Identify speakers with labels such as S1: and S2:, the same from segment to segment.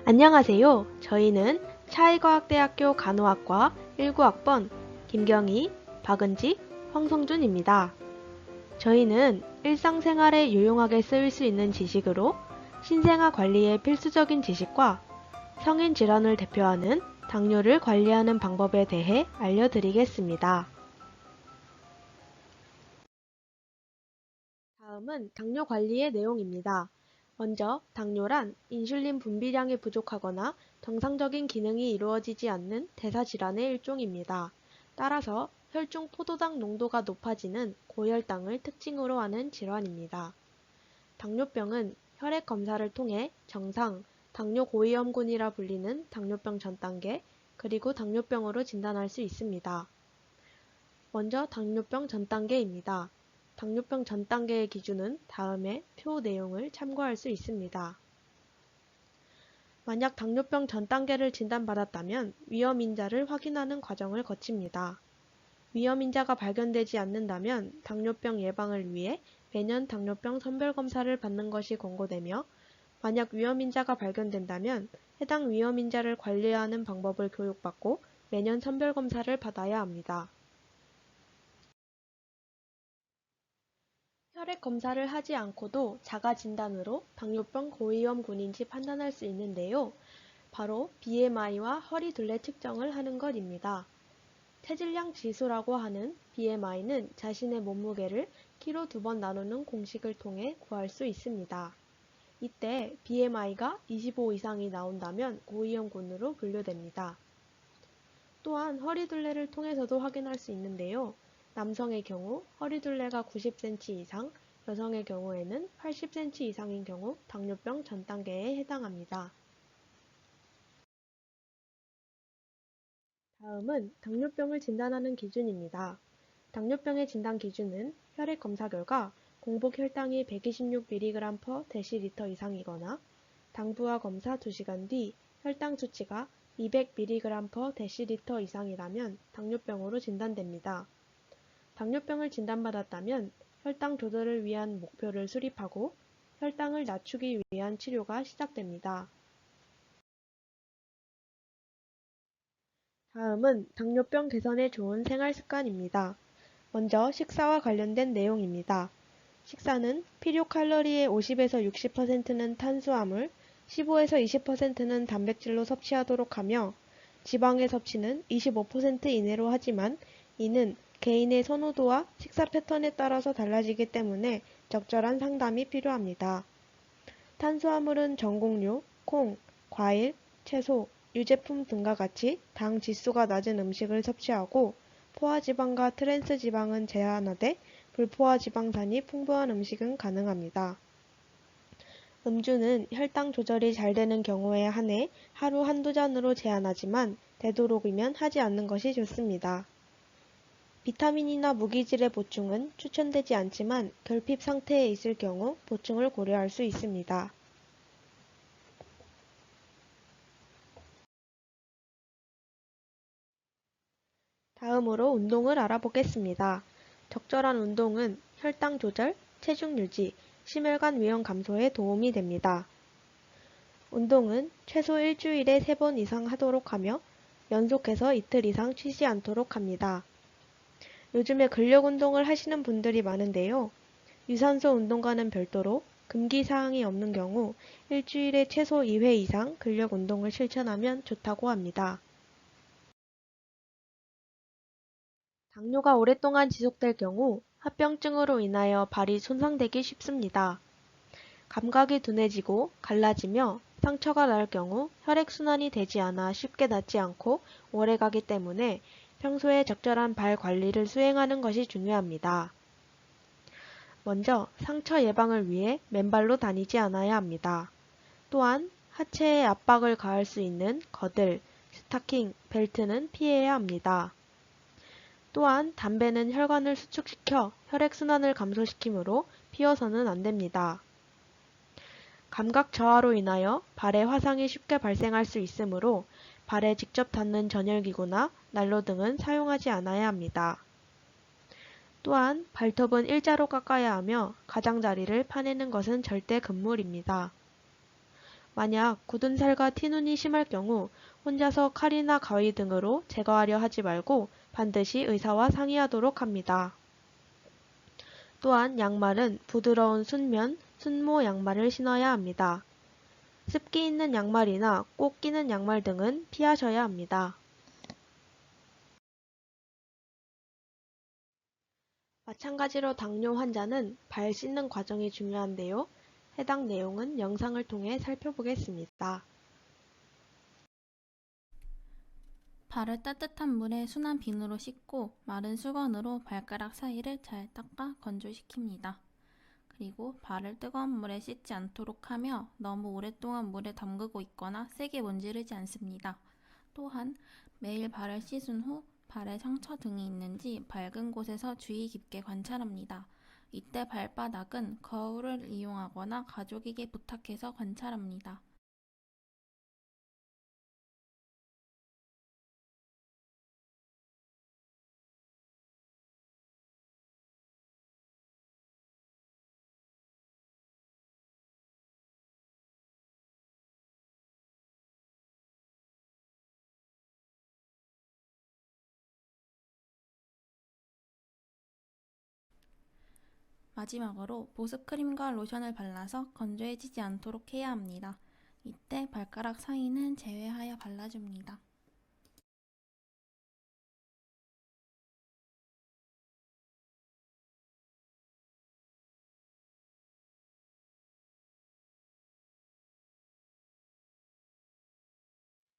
S1: 안녕하세요. 저희는 차이과학대학교 간호학과 19학번 김경희, 박은지, 황성준입니다. 저희는 일상생활에 유용하게 쓰일 수 있는 지식으로 신생아 관리의 필수적인 지식과 성인 질환을 대표하는 당뇨를 관리하는 방법에 대해 알려드리겠습니다. 다음은 당뇨 관리의 내용입니다. 먼저 당뇨란 인슐린 분비량이 부족하거나 정상적인 기능이 이루어지지 않는 대사질환의 일종입니다. 따라서 혈중 포도당 농도가 높아지는 고혈당을 특징으로 하는 질환입니다. 당뇨병은 혈액 검사를 통해 정상, 당뇨 고위험군이라 불리는 당뇨병 전 단계, 그리고 당뇨병으로 진단할 수 있습니다. 먼저 당뇨병 전 단계입니다. 당뇨병 전 단계의 기준은 다음의 표 내용을 참고할 수 있습니다. 만약 당뇨병 전 단계를 진단받았다면 위험인자를 확인하는 과정을 거칩니다. 위험인자가 발견되지 않는다면 당뇨병 예방을 위해 매년 당뇨병 선별검사를 받는 것이 권고되며, 만약 위험인자가 발견된다면 해당 위험인자를 관리하는 방법을 교육받고 매년 선별검사를 받아야 합니다. 혈액 검사를 하지 않고도 자가진단으로 당뇨병 고위험군인지 판단할 수 있는데요. 바로 BMI와 허리둘레 측정을 하는 것입니다. 체질량 지수라고 하는 BMI는 자신의 몸무게를 키로 2번 나누는 공식을 통해 구할 수 있습니다. 이때 BMI가 25 이상이 나온다면 고위험군으로 분류됩니다. 또한 허리둘레를 통해서도 확인할 수 있는데요. 남성의 경우 허리둘레가 90cm 이상, 여성의 경우에는 80cm 이상인 경우 당뇨병 전 단계에 해당합니다. 다음은 당뇨병을 진단하는 기준입니다. 당뇨병의 진단 기준은 혈액 검사 결과 공복 혈당이 126mg/dL 이상이거나 당부화 검사 2시간 뒤 혈당 수치가 200mg/dL 이상이라면 당뇨병으로 진단됩니다. 당뇨병을 진단받았다면 혈당 조절을 위한 목표를 수립하고 혈당을 낮추기 위한 치료가 시작됩니다. 다음은 당뇨병 개선에 좋은 생활 습관입니다. 먼저 식사와 관련된 내용입니다. 식사는 필요 칼로리의 50에서 60%는 탄수화물, 15에서 20%는 단백질로 섭취하도록 하며, 지방의 섭취는 25% 이내로 하지만 이는 개인의 선호도와 식사 패턴에 따라서 달라지기 때문에 적절한 상담이 필요합니다. 탄수화물은 전곡류, 콩, 과일, 채소, 유제품 등과 같이 당 지수가 낮은 음식을 섭취하고, 포화지방과 트랜스 지방은 제한하되 불포화지방산이 풍부한 음식은 가능합니다. 음주는 혈당 조절이 잘 되는 경우에 한해 하루 한두 잔으로 제한하지만 되도록이면 하지 않는 것이 좋습니다. 비타민이나 무기질의 보충은 추천되지 않지만 결핍 상태에 있을 경우 보충을 고려할 수 있습니다. 다음으로 운동을 알아보겠습니다. 적절한 운동은 혈당 조절, 체중 유지, 심혈관 위험 감소에 도움이 됩니다. 운동은 최소 일주일에 3번 이상 하도록 하며 연속해서 이틀 이상 쉬지 않도록 합니다. 요즘에 근력 운동을 하시는 분들이 많은데요. 유산소 운동과는 별도로 금기사항이 없는 경우 일주일에 최소 2회 이상 근력 운동을 실천하면 좋다고 합니다. 당뇨가 오랫동안 지속될 경우 합병증으로 인하여 발이 손상되기 쉽습니다. 감각이 둔해지고 갈라지며 상처가 날 경우 혈액순환이 되지 않아 쉽게 낫지 않고 오래가기 때문에 평소에 적절한 발 관리를 수행하는 것이 중요합니다. 먼저 상처 예방을 위해 맨발로 다니지 않아야 합니다. 또한 하체에 압박을 가할 수 있는 거들, 스타킹, 벨트는 피해야 합니다. 또한 담배는 혈관을 수축시켜 혈액순환을 감소시키므로 피워서는 안 됩니다. 감각 저하로 인하여 발에 화상이 쉽게 발생할 수 있으므로 발에 직접 닿는 전열기구나 난로 등은 사용하지 않아야 합니다. 또한 발톱은 일자로 깎아야 하며 가장자리를 파내는 것은 절대 금물입니다. 만약 굳은 살과 티눈이 심할 경우 혼자서 칼이나 가위 등으로 제거하려 하지 말고 반드시 의사와 상의하도록 합니다. 또한 양말은 부드러운 순면, 순모 양말을 신어야 합니다. 습기 있는 양말이나 꼭 끼는 양말 등은 피하셔야 합니다. 마찬가지로 당뇨 환자는 발 씻는 과정이 중요한데요. 해당 내용은 영상을 통해 살펴보겠습니다.
S2: 발을 따뜻한 물에 순한 비누로 씻고 마른 수건으로 발가락 사이를 잘 닦아 건조시킵니다. 그리고 발을 뜨거운 물에 씻지 않도록 하며 너무 오랫동안 물에 담그고 있거나 세게 문지르지 않습니다. 또한 매일 발을 씻은 후 발에 상처 등이 있는지 밝은 곳에서 주의 깊게 관찰합니다. 이때 발바닥은 거울을 이용하거나 가족에게 부탁해서 관찰합니다. 마지막으로 보습크림과 로션을 발라서 건조해지지 않도록 해야 합니다. 이때 발가락 사이는 제외하여 발라줍니다.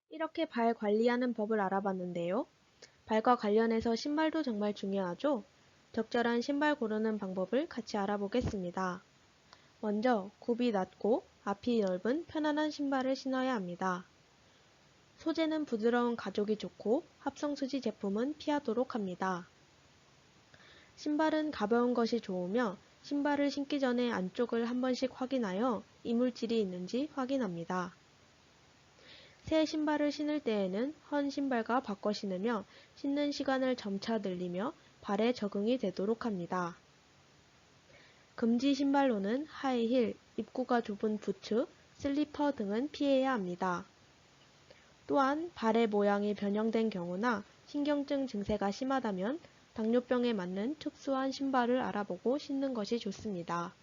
S1: 이렇게 발 관리하는 법을 알아봤는데요. 발과 관련해서 신발도 정말 중요하죠? 적절한 신발 고르는 방법을 같이 알아보겠습니다. 먼저 굽이 낮고 앞이 넓은 편안한 신발을 신어야 합니다. 소재는 부드러운 가죽이 좋고 합성수지 제품은 피하도록 합니다. 신발은 가벼운 것이 좋으며 신발을 신기 전에 안쪽을 한 번씩 확인하여 이물질이 있는지 확인합니다. 새 신발을 신을 때에는 헌 신발과 바꿔 신으며 신는 시간을 점차 늘리며 발에 적응이 되도록 합니다. 금지 신발로는 하이힐, 입구가 좁은 부츠, 슬리퍼 등은 피해야 합니다. 또한 발의 모양이 변형된 경우나 신경증 증세가 심하다면 당뇨병에 맞는 특수한 신발을 알아보고 신는 것이 좋습니다.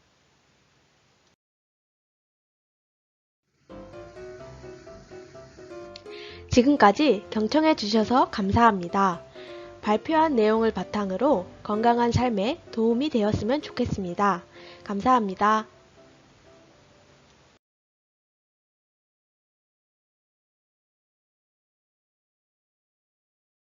S1: 지금까지 경청해 주셔서 감사합니다. 발표한 내용을 바탕으로 건강한 삶에 도움이 되었으면 좋겠습니다. 감사합니다.